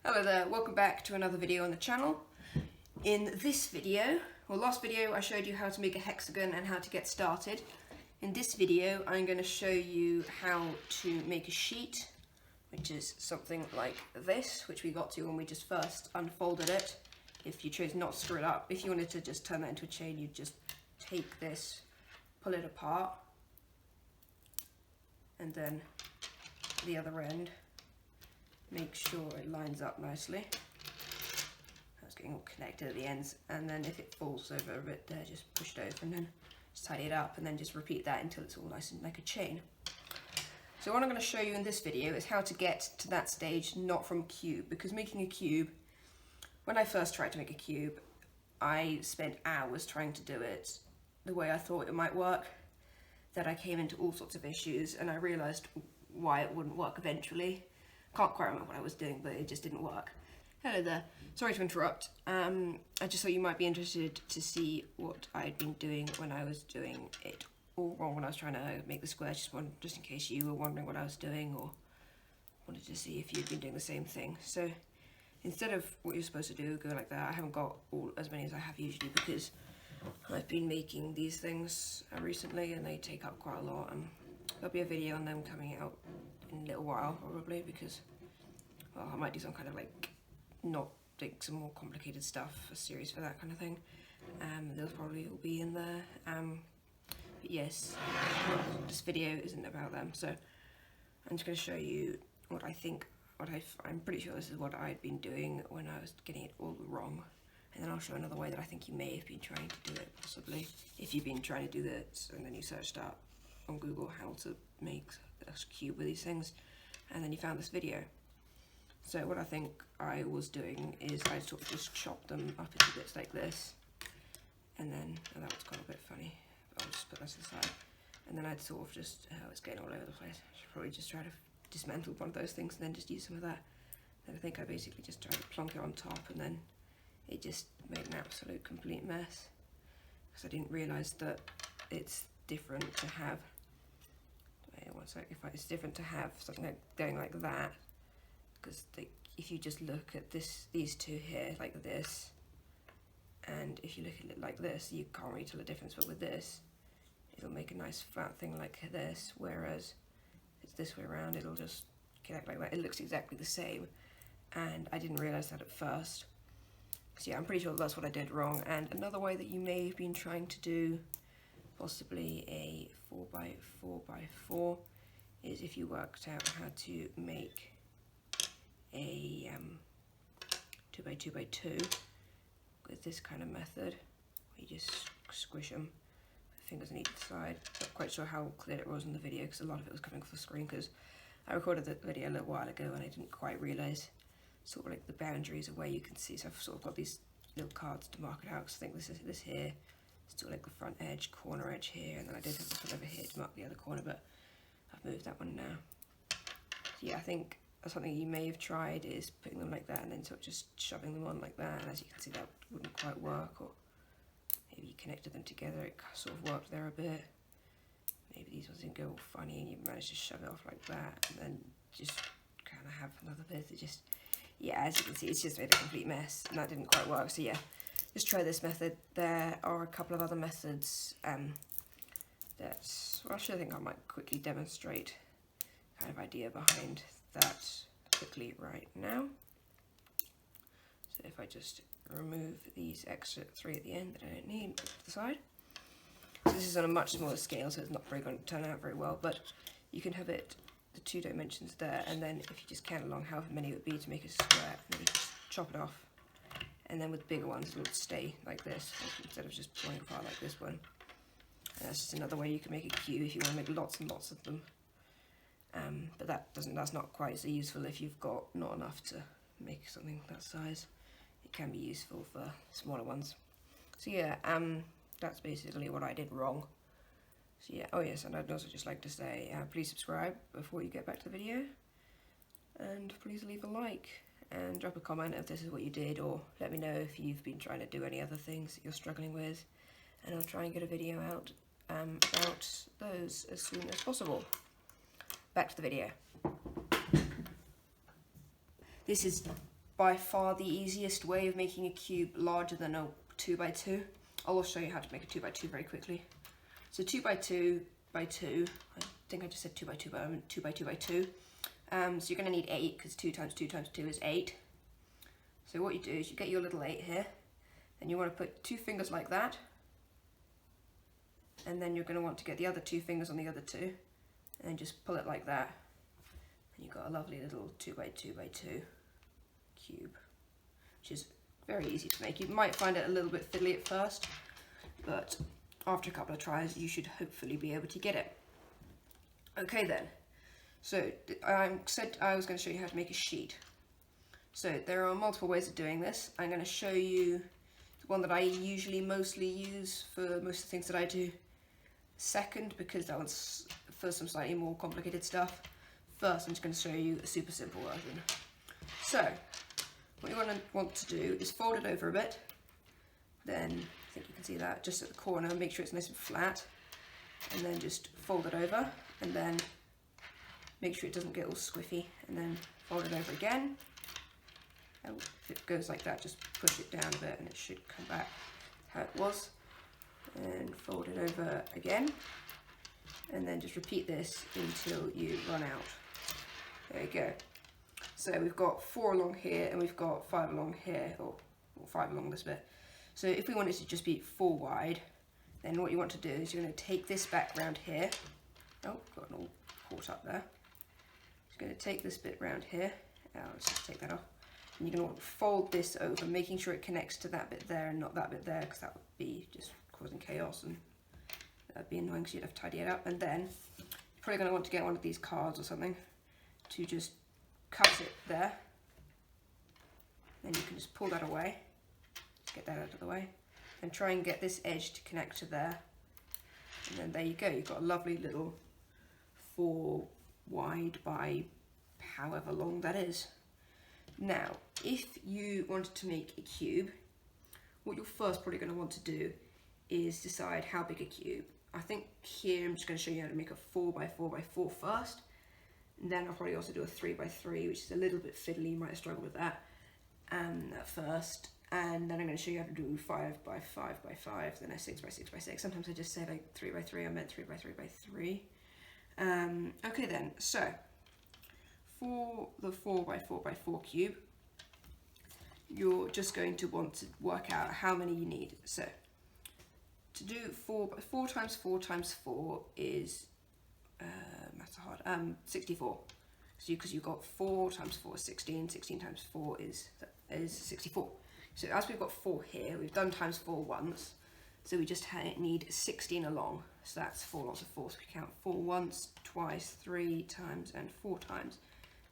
Hello there, welcome back to another video on the channel. In this video, or last video, I showed you how to make a hexagon and how to get started. In this video, I'm going to show you how to make a sheet, which is something like this, which we got to when we just first unfolded it. If you chose not to screw it up, if you wanted to just turn that into a chain, you'd just take this, pull it apart, and then the other end, make sure it lines up nicely. That's getting all connected at the ends, and then if it falls over a bit there, just push it over and then just tidy it up, and then just repeat that until it's all nice and like a chain. So what I'm going to show you in this video is how to get to that stage, not from cube, because making a cube, when I first tried to make a cube, I spent hours trying to do it the way I thought it might work. That I came into all sorts of issues, and I realized why it wouldn't work eventually. Can't quite remember what I was doing, but it just didn't work. Hello there, sorry to interrupt. I just thought you might be interested to see what I had been doing when I was doing it all wrong, when I was trying to make the square, just in case you were wondering what I was doing or wanted to see if you'd been doing the same thing. So instead of what you're supposed to do, go like that. I haven't got as many as I have usually because I've been making these things recently and they take up quite a lot, and there'll be a video on them coming out in a little while probably, because well, I might do some kind of like not like some more complicated stuff, a series for that kind of thing. Those probably will be in there. But yes, this video isn't about them, so I'm just going to show you what I think, I'm pretty sure this is what I'd been doing when I was getting it all wrong. And then I'll show another way that I think you may have been trying to do it, possibly. If you've been trying to do this and then you searched up on Google how to make a cube with these things, and then you found this video. So what I think I was doing is I sort of just chopped them up into bits like this, and then, oh, that was kind of a bit funny, but I'll just put that to the side. And then I'd sort of just, oh, it's getting all over the place. I should probably just try to dismantle one of those things and then just use some of that. And I think I basically just tried to plonk it on top, and then it just made an absolute complete mess, because I didn't realise that it's different to have, wait one sec, it's different to have something like going like that, because if you just look at these two here like this, and if you look at it like this, you can't really tell the difference, but with this, it'll make a nice flat thing like this, whereas if it's this way around, it'll just connect like that. It looks exactly the same, and I didn't realise that at first. So yeah, I'm pretty sure that's what I did wrong. And another way that you may have been trying to do possibly a 4x4x4 is if you worked out how to make a 2x2x2 with this kind of method, where you just squish them with fingers on each side. Not quite sure how clear it was in the video, because a lot of it was coming off the screen, because I recorded the video a little while ago and I didn't quite realise sort of like the boundaries of where you can see. So I've sort of got these little cards to mark it out, because I think this here is still like the front edge, corner edge here, and then I did have this one over here to mark the other corner, but I've moved that one now. So yeah, I think something you may have tried is putting them like that and then sort of just shoving them on like that, and as you can see that wouldn't quite work, or maybe you connected them together, it sort of worked there a bit. Maybe these ones didn't go all funny and you managed to shove it off like that, and then just kind of have another bit that just, yeah, as you can see, it's just made a complete mess, and that didn't quite work. So yeah, just try this method. There are a couple of other methods well, actually I think I might quickly demonstrate kind of idea behind that quickly right now. So if I just remove these extra 3 at the end that I don't need, put to the side. So this is on a much smaller scale, so it's not really going to turn out very well, but you can have it the 2 dimensions there, and then if you just count along however many it would be to make a square, and then you just chop it off, and then with the bigger ones it'll stay like this instead of just pulling apart like this one. And that's just another way you can make a cube if you want to make lots and lots of them. But that's not quite so useful if you've got not enough to make something that size. It can be useful for smaller ones. So yeah, that's basically what I did wrong. So yeah, oh yes, and I'd also just like to say, please subscribe before you get back to the video, and please leave a like and drop a comment if this is what you did, or let me know if you've been trying to do any other things that you're struggling with, and I'll try and get a video out about those as soon as possible. Back to the video. This is by far the easiest way of making a cube larger than a 2x2. I'll also show you how to make a 2x2 very quickly. So 2x2 by 2, I think I just said 2x2, but I meant 2x2 by 2. So you're going to need 8, because 2 times 2 times 2 is 8. So what you do is you get your little 8 here, and you want to put 2 fingers like that, and then you're going to want to get the other 2 fingers on the other 2, and then just pull it like that, and you've got a lovely little 2x2 by 2 cube, which is very easy to make. You might find it a little bit fiddly at first, but after a couple of tries you should hopefully be able to get it. Okay then, so I said I was going to show you how to make a sheet. So there are multiple ways of doing this. I'm going to show you the one that I usually mostly use for most of the things that I do second, because that one's for some slightly more complicated stuff. First, I'm just going to show you a super simple version. So what you want to do is fold it over a bit, then I think you can see that just at the corner, make sure it's nice and flat, and then just fold it over, and then make sure it doesn't get all squiffy, and then fold it over again. And if it goes like that, just push it down a bit and it should come back how it was, and fold it over again, and then just repeat this until you run out. There you go. So we've got 4 along here and we've got 5 along here, or 5 along this bit. So if we want it to just be 4 wide, then what you want to do is you're going to take this back round here. Oh, got it all caught up there. Just going to take this bit round here. Let's just take that off. And you're going to want to fold this over, making sure it connects to that bit there and not that bit there, because that would be just causing chaos and that'd be annoying, because you'd have to tidy it up. And then you're probably going to want to get one of these cards or something to just cut it there. Then you can just pull that away, just get that out of the way, and try and get this edge to connect to there. And then there you go, you've got a lovely little 4 wide by however long that is. Now, if you wanted to make a cube, what you're first probably going to want to do is decide how big a cube. I think here I'm just going to show you how to make a 4x4x4 first, and then I'll probably also do a 3x3, which is a little bit fiddly, you might struggle with that at first, and then I'm going to show you how to do 5x5x5, then a 6x6x6. Sometimes I just say like 3x3, I meant 3x3x3. Okay then, so for the 4x4x4 cube, you're just going to want to work out how many you need. So to do 4 times 4 times 4 is maths are hard. 64. So because you've got 4 times 4 is 16. 16 times 4 is 64. So as we've got 4 here, we've done times 4 once. So we just need 16 along. So that's 4 lots of 4. So we count 4 once, twice, 3 times, and 4 times.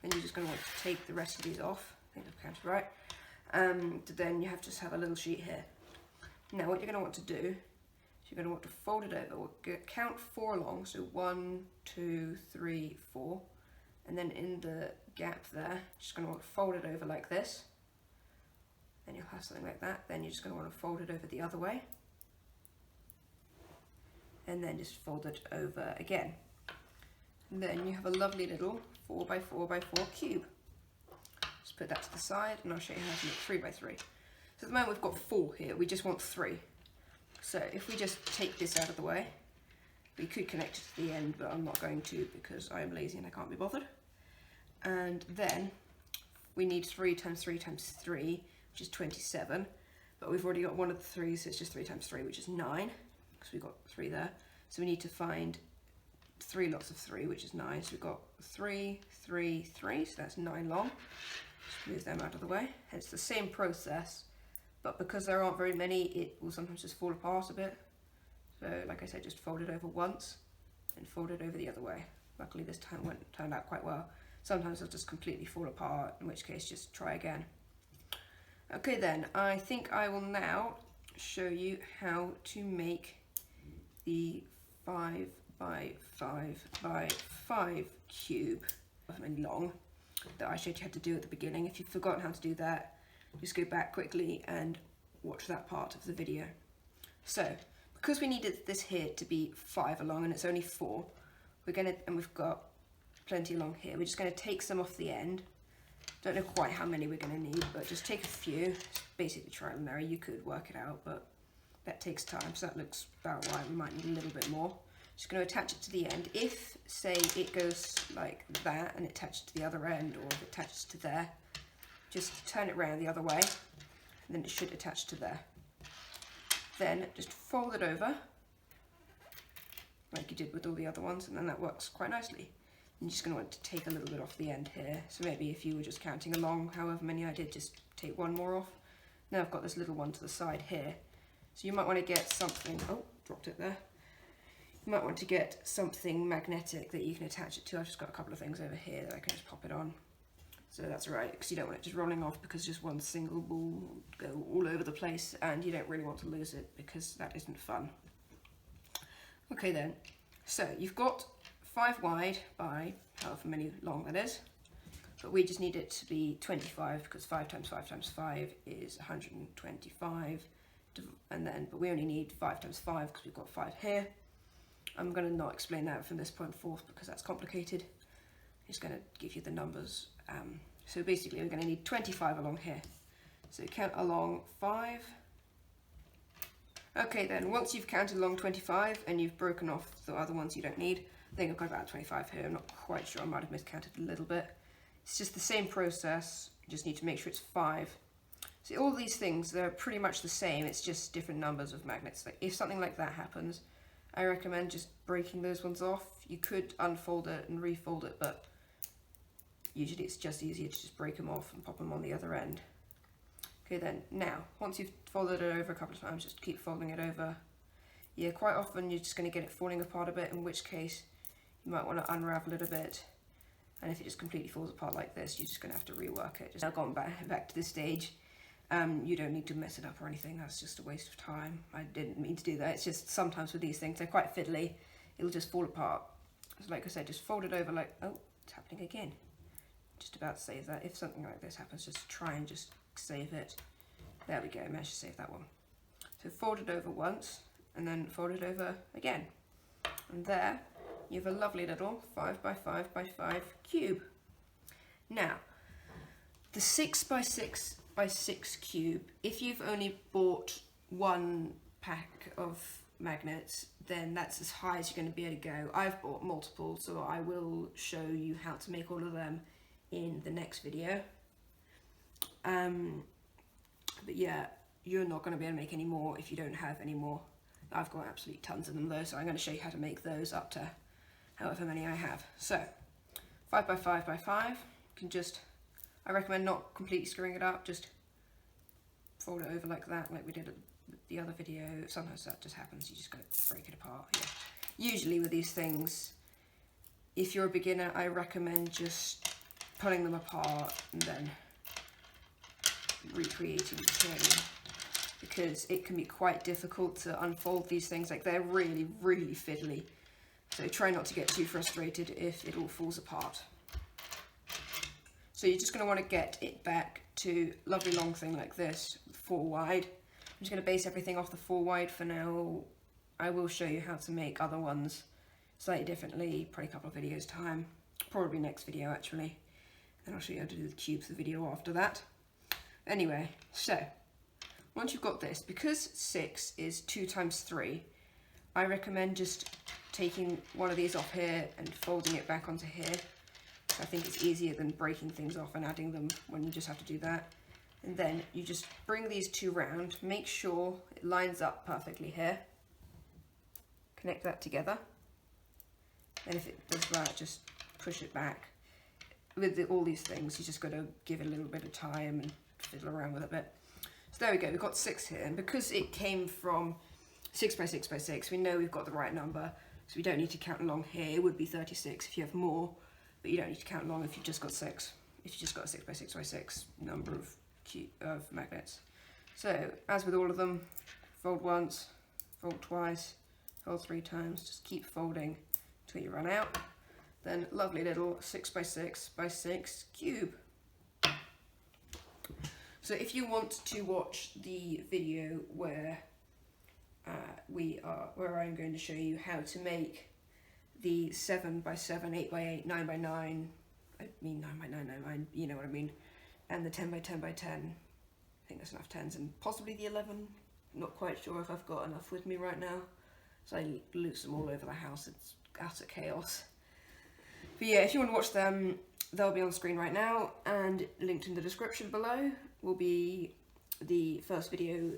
Then you're just going to want to take the rest of these off. I think I've counted right. Then you have to just have a little sheet here. Now what you're going to want to do is you're going to want to fold it over. We'll count 4 along, so 1, 2, 3, 4. And then in the gap there, just going to want to fold it over like this. Then you'll have something like that. Then you're just going to want to fold it over the other way. And then just fold it over again. And then you have a lovely little 4x4x4 cube. Just put that to the side, and I'll show you how to make 3x3. So at the moment we've got 4 here, we just want 3. So if we just take this out of the way, we could connect it to the end, but I'm not going to because I'm lazy and I can't be bothered. And then we need 3 times 3 times 3, which is 27. But we've already got one of the 3s, so it's just 3 times 3, which is 9, because we've got 3 there. So we need to find 3 lots of 3, which is 9. So we've got 3, 3, 3, so that's 9 long. Just move them out of the way. And it's the same process, but because there aren't very many, it will sometimes just fall apart a bit. So like I said, just fold it over once and fold it over the other way. Luckily this time turned out quite well. Sometimes it'll just completely fall apart, in which case just try again. Okay then, I think I will now show you how to make the 5x5x5 cube, and long, that I showed you how to do at the beginning. If you've forgotten how to do that, just go back quickly and watch that part of the video. So, because we needed this here to be 5 along and it's only 4, and we've got plenty along here, we're just going to take some off the end Don't know quite how many we're going to need, but just take a few. It's basically trial and error. You could work it out, but that takes time, so that looks about right. We might need a little bit more. Just going to attach it to the end. If, say, it goes like that and it attaches to the other end, or if it attaches to there, just turn it around the other way, and then it should attach to there. Then just fold it over, like you did with all the other ones, and then that works quite nicely. You're just going to want to take a little bit off the end here. So maybe if you were just counting along, however many I did, just take one more off. Now I've got this little one to the side here. So you might want to get something, oh, dropped it there. You might want to get something magnetic that you can attach it to. I've just got a couple of things over here that I can just pop it on. So that's all right, because you don't want it just rolling off, because just one single ball will go all over the place, and you don't really want to lose it, because that isn't fun. Okay then, so you've got 5 wide by however many long that is, but we just need it to be 25, because 5 times 5 times 5 is 125, but we only need 5 times 5 because we've got 5 here. I'm going to not explain that from this point forth because that's complicated. I'm just going to give you the numbers. So basically we're going to need 25 along here. So count along 5. Okay then, once you've counted along 25 and you've broken off the other ones you don't need, I think I've got about 25 here. I'm not quite sure, I might have miscounted a little bit. It's just the same process, you just need to make sure it's 5. See, all these things, they're pretty much the same, it's just different numbers of magnets. Like if something like that happens, I recommend just breaking those ones off. You could unfold it and refold it, but usually it's just easier to just break them off and pop them on the other end. Okay then, now, once you've folded it over a couple of times, just keep folding it over. Yeah, quite often you're just going to get it falling apart a bit, in which case you might want to unravel it a bit. And if it just completely falls apart like this, you're just going to have to rework it. Just now gone back to this stage. You don't need to mess it up or anything, that's just a waste of time. I didn't mean to do that, it's just sometimes with these things, they're quite fiddly, it'll just fall apart. So like I said, just fold it over like, oh, it's happening again. Just about to save that. If something like this happens, just try and just save it. There we go, I managed to save that one. So fold it over once, and then fold it over again. And there, you have a lovely little 5 by 5 by 5 cube. Now, the 6 by 6 by 6 cube, if you've only bought one pack of magnets, then that's as high as you're going to be able to go. I've bought multiple, so I will show you how to make all of them in the next video. But yeah, you're not going to be able to make any more if you don't have any more. I've got absolutely tons of them though, so I'm going to show you how to make those up to however many I have. So 5 by 5 by 5, you can just, I recommend not completely screwing it up, just fold it over like that, like we did at the other video. Sometimes that just happens, you just got to break it apart. Yeah. Usually with these things, if you're a beginner, I recommend just pulling them apart and then recreating the thing, because it can be quite difficult to unfold these things. Like they're really, really fiddly. So try not to get too frustrated if it all falls apart. So you're just going to want to get it back to a lovely long thing like this, 4 wide. I'm just going to base everything off the 4 wide for now. I will show you how to make other ones slightly differently, probably a couple of videos time, probably next video actually. And I'll show you how to do the cubes, the video after that. Anyway, so once you've got this, because 6 is 2 times 3, I recommend just taking one of these off here and folding it back onto here. I think it's easier than breaking things off and adding them when you just have to do that. And then you just bring these 2 round, make sure it lines up perfectly here. Connect that together. And if it does that, just push it back. With all these things, you just got to give it a little bit of time and fiddle around with it a bit. So there we go, we've got 6 here. And because it came from 6 by 6 by 6, we know we've got the right number. So we don't need to count along here. It would be 36 if you have more, but you don't need to count along if you've just got 6. If you just got a 6 by 6 by 6 number of magnets. So as with all of them, fold once, fold twice, fold 3 times. Just keep folding until you run out. Then lovely little 6 by 6 by 6 cube. So if you want to watch the video where I'm going to show you how to make the 7 by 7, 8 by 8, 9 by 9, I mean 9 by 9, 9 by 9, you know what I mean, and the 10 by 10 by 10. I think there's enough 10s, and possibly the 11. Not quite sure if I've got enough with me right now. So I loose them all over the house. It's utter chaos. But yeah, if you want to watch them, they'll be on screen right now, and linked in the description below will be the first video.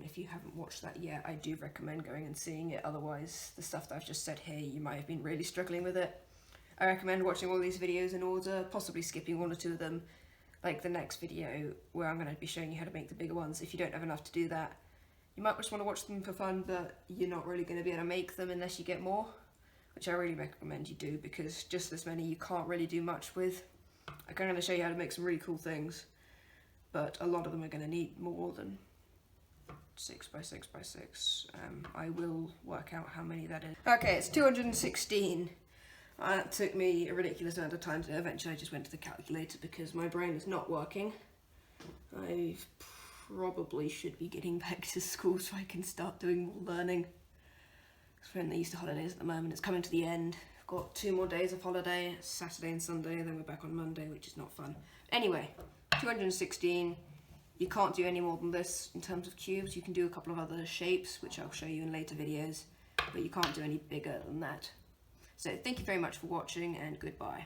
If you haven't watched that yet, I do recommend going and seeing it. Otherwise, the stuff that I've just said here, you might have been really struggling with it. I recommend watching all these videos in order, possibly skipping one or two of them, like the next video where I'm going to be showing you how to make the bigger ones. If you don't have enough to do that, you might just want to watch them for fun, but you're not really going to be able to make them unless you get more, which I really recommend you do, because just this many you can't really do much with. I'm going to show you how to make some really cool things, but a lot of them are going to need more than 6 by 6 by 6. I will work out how many that is. Okay, it's 216. It took me a ridiculous amount of time to eventually I just went to the calculator because my brain is not working. I probably should be getting back to school so I can start doing more learning. We're in the Easter holidays at the moment. It's coming to the end. I've got 2 more days of holiday, Saturday and Sunday, and then we're back on Monday, which is not fun. Anyway, 216. You can't do any more than this in terms of cubes. You can do a couple of other shapes, which I'll show you in later videos, but you can't do any bigger than that. So thank you very much for watching, and goodbye.